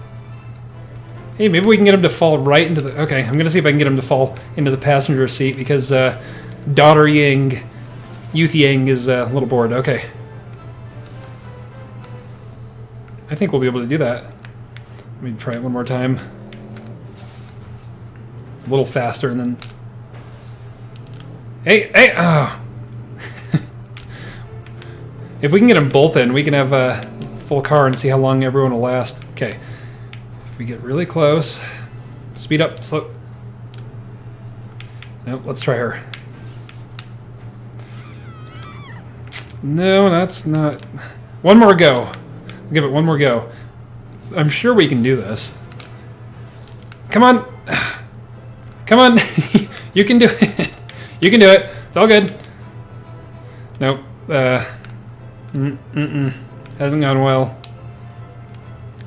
Hey, maybe we can get him to fall right into the... Okay, I'm going to see if I can get him to fall into the passenger seat because daughter Yang, Youth Yang is a little bored. Okay. I think we'll be able to do that. Let me try it one more time. A little faster and then... Hey! Oh! If we can get them both in, we can have a full car and see how long everyone will last. Okay. If we get really close... Speed up, slow... Nope, let's try her. No, that's not... One more go. I'll give it one more go. I'm sure we can do this. Come on! Come on! You can do it! You can do it! It's all good. Nope. Hasn't gone well.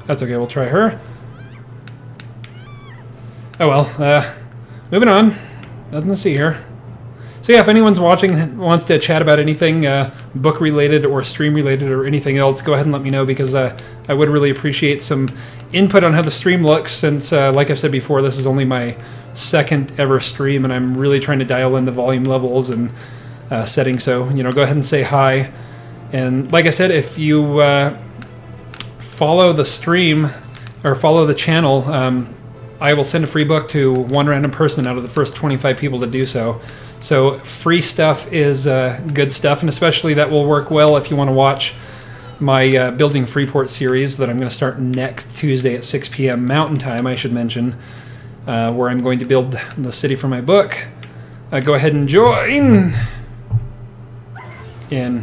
That's okay, we'll try her. Oh well, moving on. Nothing to see here. So yeah, if anyone's watching and wants to chat about anything book related or stream related or anything else, go ahead and let me know because I would really appreciate some input on how the stream looks since, like I've said before, this is only my second ever stream and I'm really trying to dial in the volume levels and settings. So, you know, go ahead and say hi. And like I said, if you follow the stream or follow the channel, I will send a free book to one random person out of the first 25 people to do so. So free stuff is good stuff, and especially that will work well if you want to watch my Building Freeport series that I'm going to start next Tuesday at 6 p.m. Mountain Time, I should mention, where I'm going to build the city for my book. Go ahead and join. Yeah.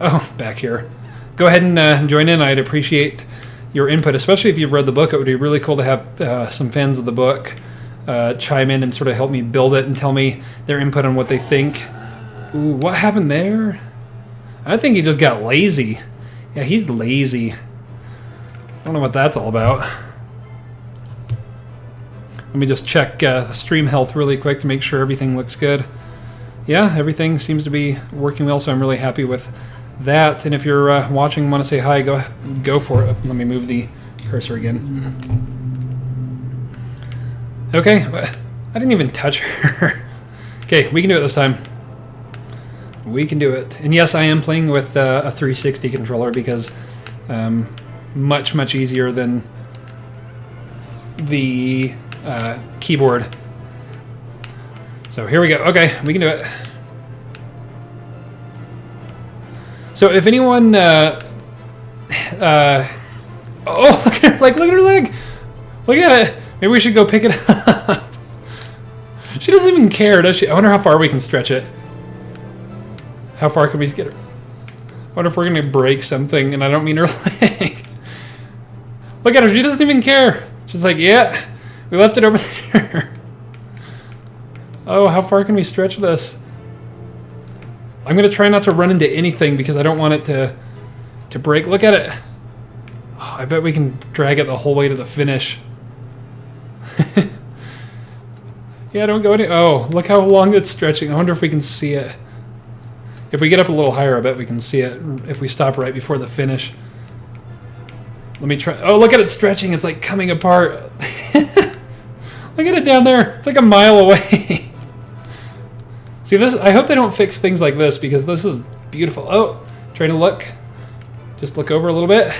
Oh, back here. Go ahead and join in. I'd appreciate your input, especially if you've read the book. It would be really cool to have some fans of the book chime in and sort of help me build it and tell me their input on what they think. Ooh, what happened there? I think he just got lazy. Yeah, he's lazy. I don't know what that's all about. Let me just check the stream health really quick to make sure everything looks good. Yeah, everything seems to be working well, so I'm really happy with that. And if you're watching and want to say hi, go for it. Let me move the cursor again. Okay, I didn't even touch her. Okay, we can do it this time. We can do it. And yes, I am playing with a 360 controller because much easier than the keyboard. So here we go. Okay, we can do it. So if anyone, oh, look at her leg. Look at it. Maybe we should go pick it up. She doesn't even care, does she? I wonder how far we can stretch it. How far can we get her? I wonder if we're gonna break something, and I don't mean her leg. Look at her. She doesn't even care. She's like, yeah, we left it over there. Oh, how far can we stretch this? I'm going to try not to run into anything because I don't want it to break. Look at it. Oh, I bet we can drag it the whole way to the finish. Yeah, don't go any... Oh, look how long it's stretching. I wonder if we can see it. If we get up a little higher, I bet we can see it if we stop right before the finish. Let me try... Oh, look at it stretching. It's like coming apart. Look at it down there. It's like a mile away. See, this... I hope they don't fix things like this because this is beautiful. Oh, trying to look. Just look over a little bit.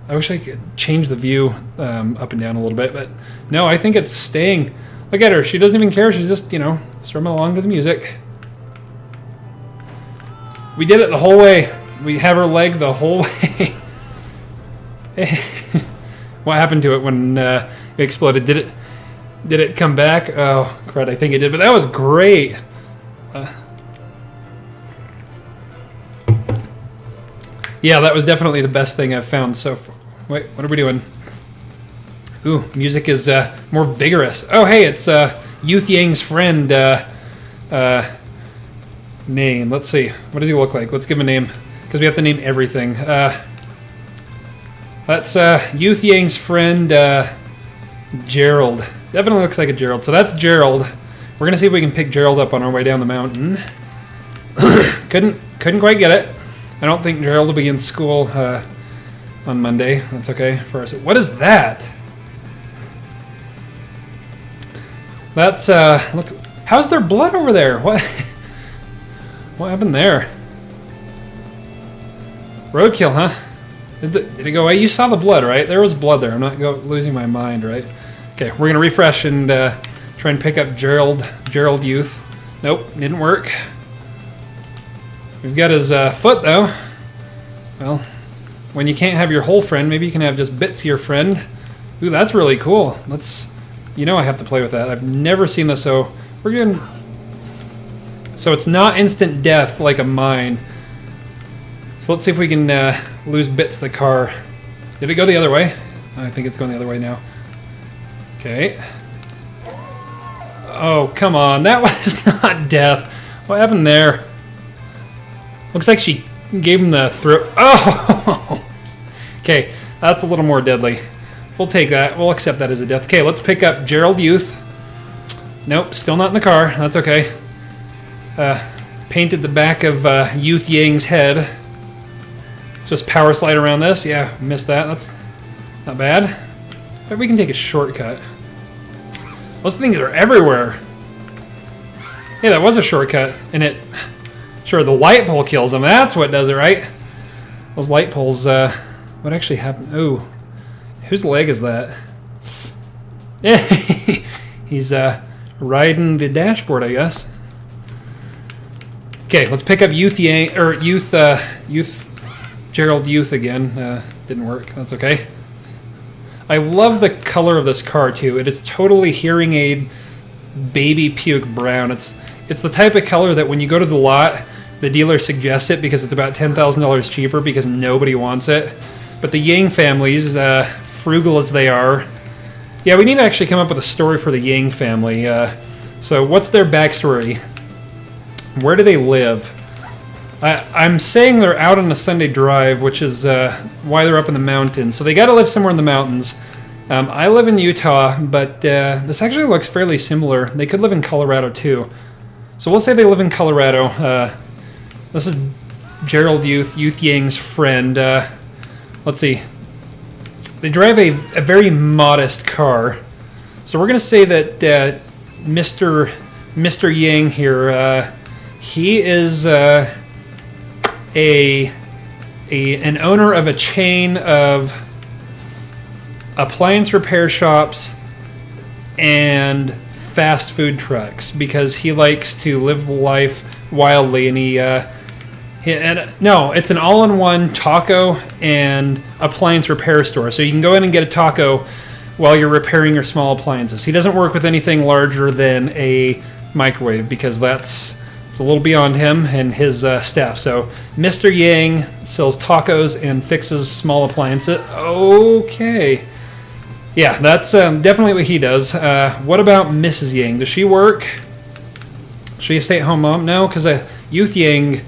I wish I could change the view up and down a little bit, but no, I think it's staying. Look at her. She doesn't even care. She's just, you know, strumming along to the music. We did it the whole way. We have her leg the whole way. What happened to it when it exploded? Did it come back? Oh, crud, I think it did, but that was great. Yeah, that was definitely the best thing I've found so far. Wait, what are we doing? Ooh, music is more vigorous. Oh, hey, it's Youth Yang's friend name. Let's see. What does he look like? Let's give him a name, because we have to name everything. That's Youth Yang's friend, Gerald. Definitely looks like a Gerald. So that's Gerald. We're gonna see if we can pick Gerald up on our way down the mountain. Couldn't quite get it. I don't think Gerald will be in school on Monday. That's okay for us. What is that? That's look. How's there blood over there? What? What happened there? Roadkill, huh? Did it go away? You saw the blood, right? There was blood there. I'm not losing my mind, right? Okay, we're gonna refresh and try and pick up Gerald Youth. Nope, didn't work. We've got his foot, though. Well, when you can't have your whole friend, maybe you can have just bits of your friend. Ooh, that's really cool. You know I have to play with that. I've never seen this, so we're going... So it's not instant death like a mine. So let's see if we can lose bits of the car. Did it go the other way? I think it's going the other way now. Okay. Oh, come on. That was not death. What happened there? Looks like she gave him the throat. Oh! Okay, that's a little more deadly. We'll take that. We'll accept that as a death. Okay, let's pick up Gerald Youth. Nope, still not in the car. That's okay. Painted the back of Youth Yang's head. Let's just power slide around this. Yeah, missed that. That's not bad. But we can take a shortcut. Those things are everywhere. Hey, that was a shortcut, and it... Sure, the light pole kills them. That's what does it, right? Those light poles, what actually happened? Oh, whose leg is that? Yeah, he's riding the dashboard, I guess. Okay, let's pick up Youth Gerald Youth again. Didn't work. That's okay. I love the color of this car too. It is totally hearing aid baby puke brown. It's the type of color that when you go to the lot, the dealer suggests it because it's about $10,000 cheaper because nobody wants it. But the Yang families, frugal as they are, yeah, we need to actually come up with a story for the Yang family. So what's their backstory? Where do they live? I'm saying they're out on a Sunday drive, which is why they're up in the mountains. So they got to live somewhere in the mountains. I live in Utah, but this actually looks fairly similar. They could live in Colorado too. So we'll say they live in Colorado. This is Gerald Youth Yang's friend. Let's see. They drive a very modest car. So we're going to say that Mr. Yang here, he is an owner of a chain of appliance repair shops and fast food trucks because he likes to live life wildly, and no, it's an all-in-one taco and appliance repair store. So you can go in and get a taco while you're repairing your small appliances. He doesn't work with anything larger than a microwave because it's a little beyond him and his staff. So Mr. Yang sells tacos and fixes small appliances. Okay. Yeah, that's definitely what he does. What about Mrs. Yang? Does she work? Is she a stay-at-home mom? No, because Youth Yang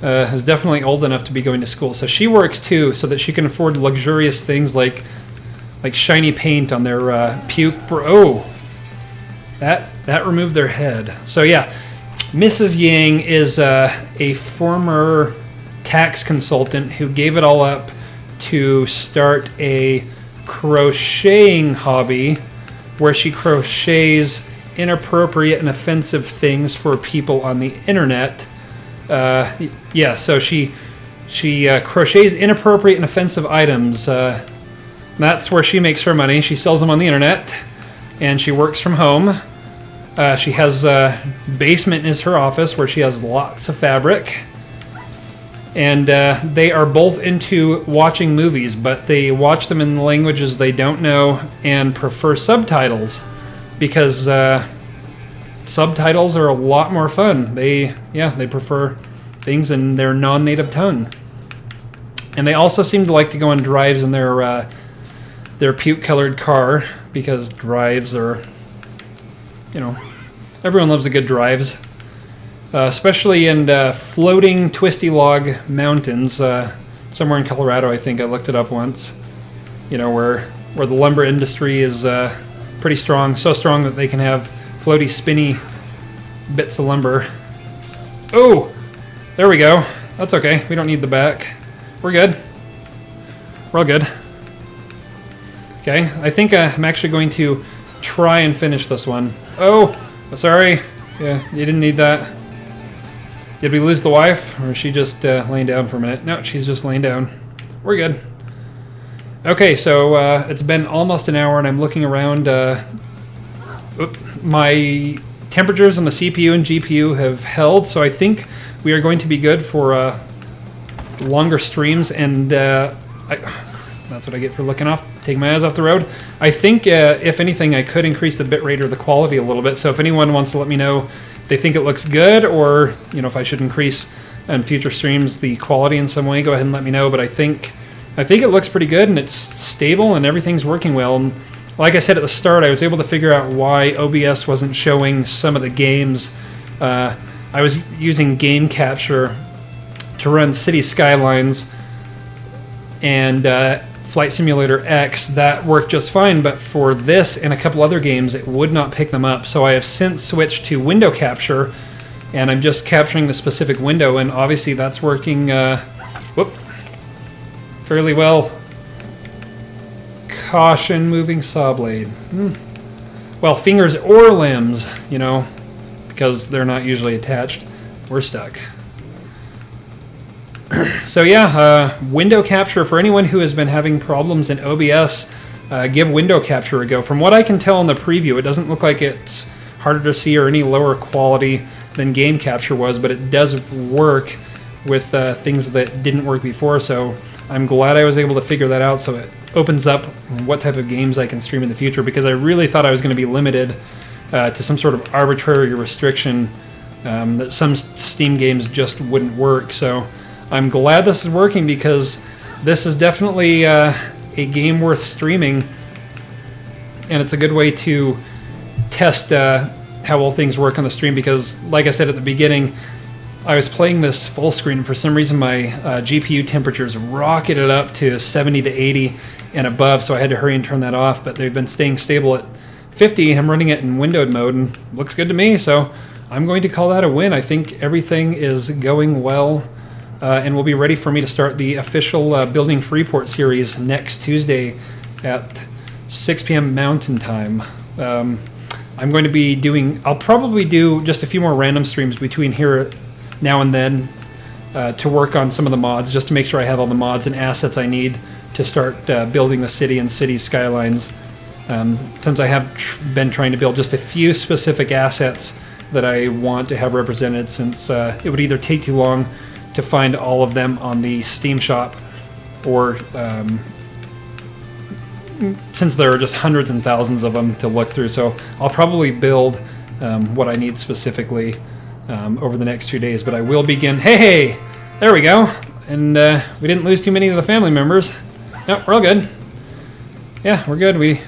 is definitely old enough to be going to school. So she works too, so that she can afford luxurious things like shiny paint on their puke. Oh, that removed their head. So yeah, Mrs. Yang is a former tax consultant who gave it all up to start a crocheting hobby where she crochets inappropriate and offensive things for people on the internet. Yeah, so she crochets inappropriate and offensive items. That's where she makes her money. She sells them on the internet, and she works from home. She has basement is her office where she has lots of fabric. And they are both into watching movies, but they watch them in languages they don't know and prefer subtitles because subtitles are a lot more fun. They prefer things in their non-native tongue. And they also seem to like to go on drives in their puke-colored car because drives are, everyone loves a good drives. Especially in floating twisty log mountains, somewhere in Colorado, I think I looked it up once. Where the lumber industry is pretty strong, so strong that they can have floaty, spinny bits of lumber. Oh, there we go. That's okay. We don't need the back. We're good. We're all good. Okay, I think I'm actually going to try and finish this one. Oh, sorry. Yeah, you didn't need that. Did we lose the wife, or is she just laying down for a minute? No, she's just laying down. We're good. Okay, so it's been almost an hour, and I'm looking around. My temperatures on the CPU and GPU have held, so I think we are going to be good for longer streams, and that's what I get for looking off, taking my eyes off the road. I think, if anything, I could increase the bitrate or the quality a little bit, so if anyone wants to let me know they think it looks good, or if I should increase in future streams the quality in some way, go ahead and let me know. But I think it looks pretty good, and it's stable, and everything's working well. And like I said at the start, I was able to figure out why OBS wasn't showing some of the games. I was using Game Capture to run City Skylines and Flight Simulator X. That worked just fine, but for this and a couple other games, it would not pick them up. So I have since switched to window capture, and I'm just capturing the specific window, and obviously that's working fairly well. Caution, moving saw blade. Well, fingers or limbs, because they're not usually attached. We're stuck. So yeah, window capture, for anyone who has been having problems in OBS, give window capture a go. From what I can tell in the preview, it doesn't look like it's harder to see or any lower quality than game capture was, but it does work with things that didn't work before, so I'm glad I was able to figure that out, so it opens up what type of games I can stream in the future, because I really thought I was going to be limited to some sort of arbitrary restriction that some Steam games just wouldn't work. So I'm glad this is working, because this is definitely a game worth streaming, and it's a good way to test how well things work on the stream, because like I said at the beginning, I was playing this full screen, and for some reason my GPU temperatures rocketed up to 70 to 80 and above, so I had to hurry and turn that off, but they've been staying stable at 50. I'm running it in windowed mode, and looks good to me, so I'm going to call that a win. I think everything is going well, and will be ready for me to start the official Building Freeport series next Tuesday at 6 p.m. Mountain Time. I'm going to be I'll probably do just a few more random streams between here now and then to work on some of the mods, just to make sure I have all the mods and assets I need to start building the city and city skylines. Since I have been trying to build just a few specific assets that I want to have represented, since it would either take too long to find all of them on the Steam shop, or since there are just hundreds and thousands of them to look through. So I'll probably build what I need specifically over the next 2 days, but I will begin. Hey, there we go. And we didn't lose too many of the family members. No, we're all good. Yeah, we're good.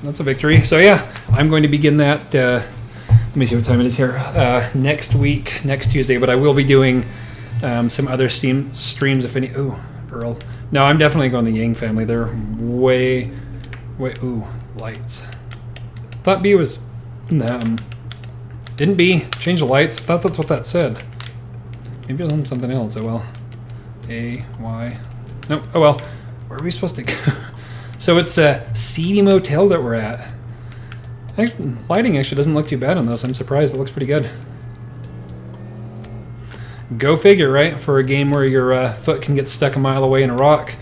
That's a victory. So yeah, I'm going to begin that. Let me see what time it is here. Next week, next Tuesday. But I will be doing some other streams, if any. Ooh, Earl. No, I'm definitely going the Yang family. They're way. Ooh, lights. Thought B was. Didn't B change the lights? I thought that's what that said. Maybe it was on something else. Oh well. A, Y. Nope. Oh well. Where are we supposed to go? So it's a seedy motel that we're at. Lighting actually doesn't look too bad on this. I'm surprised. It looks pretty good. Go figure, right? For a game where your foot can get stuck a mile away in a rock.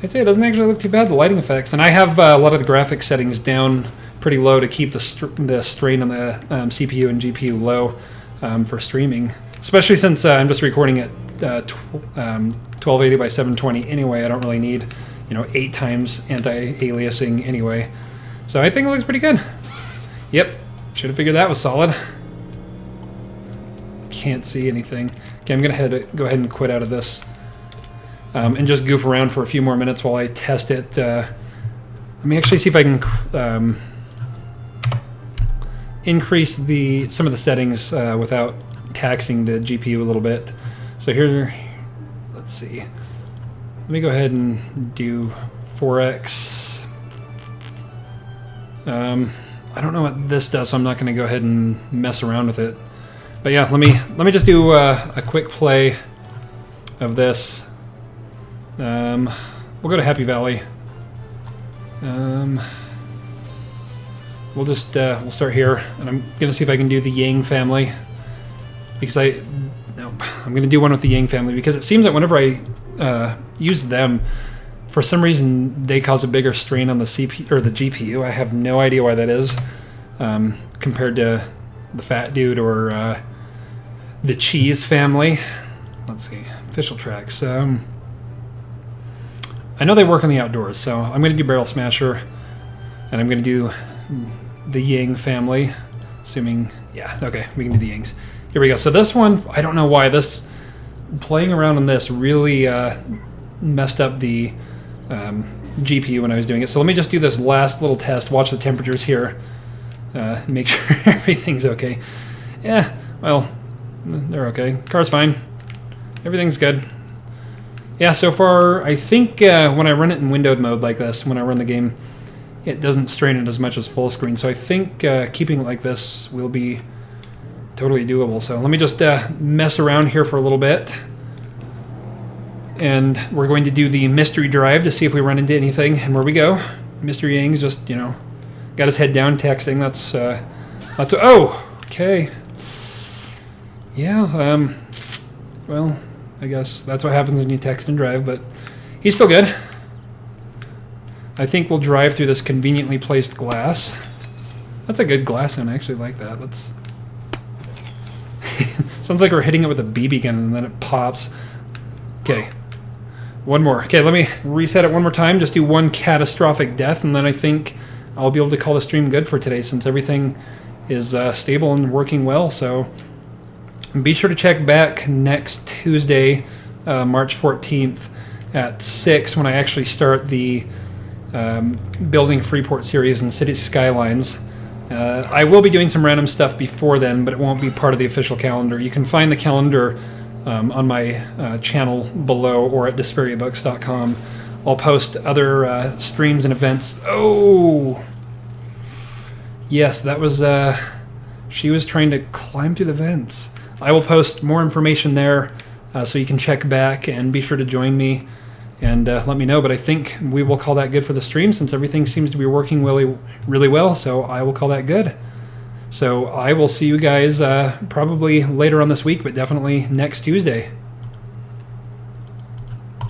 I'd say it doesn't actually look too bad, the lighting effects. And I have a lot of the graphics settings down pretty low to keep the strain on the CPU and GPU low for streaming. Especially since I'm just recording at 1280 by 720 anyway. I don't really need, 8 times anti-aliasing anyway. So I think it looks pretty good. Yep, should have figured that was solid. Can't see anything. Okay, I'm gonna go ahead and quit out of this and just goof around for a few more minutes while I test it. Let me actually see if I can increase some of the settings without taxing the GPU a little bit. So here, let's see. Let me go ahead and do 4x. I don't know what this does, so I'm not going to go ahead and mess around with it. But yeah, let me just do a quick play of this. We'll go to Happy Valley. We'll start here, and I'm gonna see if I can do the Yang family, because I'm gonna do one with the Yang family because it seems that whenever I use them, for some reason they cause a bigger strain on the CPU or the GPU. I have no idea why that is, compared to the Fat Dude or the Cheese family. Let's see, official tracks. I know they work on the outdoors, so I'm gonna do Barrel Smasher, and I'm gonna do the Yang family, assuming, yeah, okay, we can do the Yangs. Here we go. So this one, I don't know why playing around on this really messed up the GPU when I was doing it. So let me just do this last little test, watch the temperatures here, make sure everything's okay. Yeah, well, they're okay. Car's fine. Everything's good. Yeah, so far, I think when I run it in windowed mode like this, when I run the game, it doesn't strain it as much as full screen. So I think keeping it like this will be totally doable. So let me just mess around here for a little bit. And we're going to do the mystery drive to see if we run into anything. And where we go. Mystery Yang's just, got his head down texting. That's oh, okay. Yeah, well, I guess that's what happens when you text and drive, but he's still good. I think we'll drive through this conveniently placed glass. That's a good glass, and I actually like that. Sounds like we're hitting it with a BB gun and then it pops. Okay. One more. Okay, let me reset it one more time. Just do one catastrophic death, and then I think I'll be able to call the stream good for today since everything is stable and working well. So be sure to check back next Tuesday, March 14th at 6 when I actually start the Building Freeport series and City Skylines. I will be doing some random stuff before then, but it won't be part of the official calendar. You can find the calendar on my channel below or at dispariabooks.com. I'll post other streams and events. Oh! Yes, that was... she was trying to climb through the vents. I will post more information there so you can check back and be sure to join me and let me know. But I think we will call that good for the stream since everything seems to be working really, really well. So I will call that good. So I will see you guys probably later on this week, but definitely next Tuesday.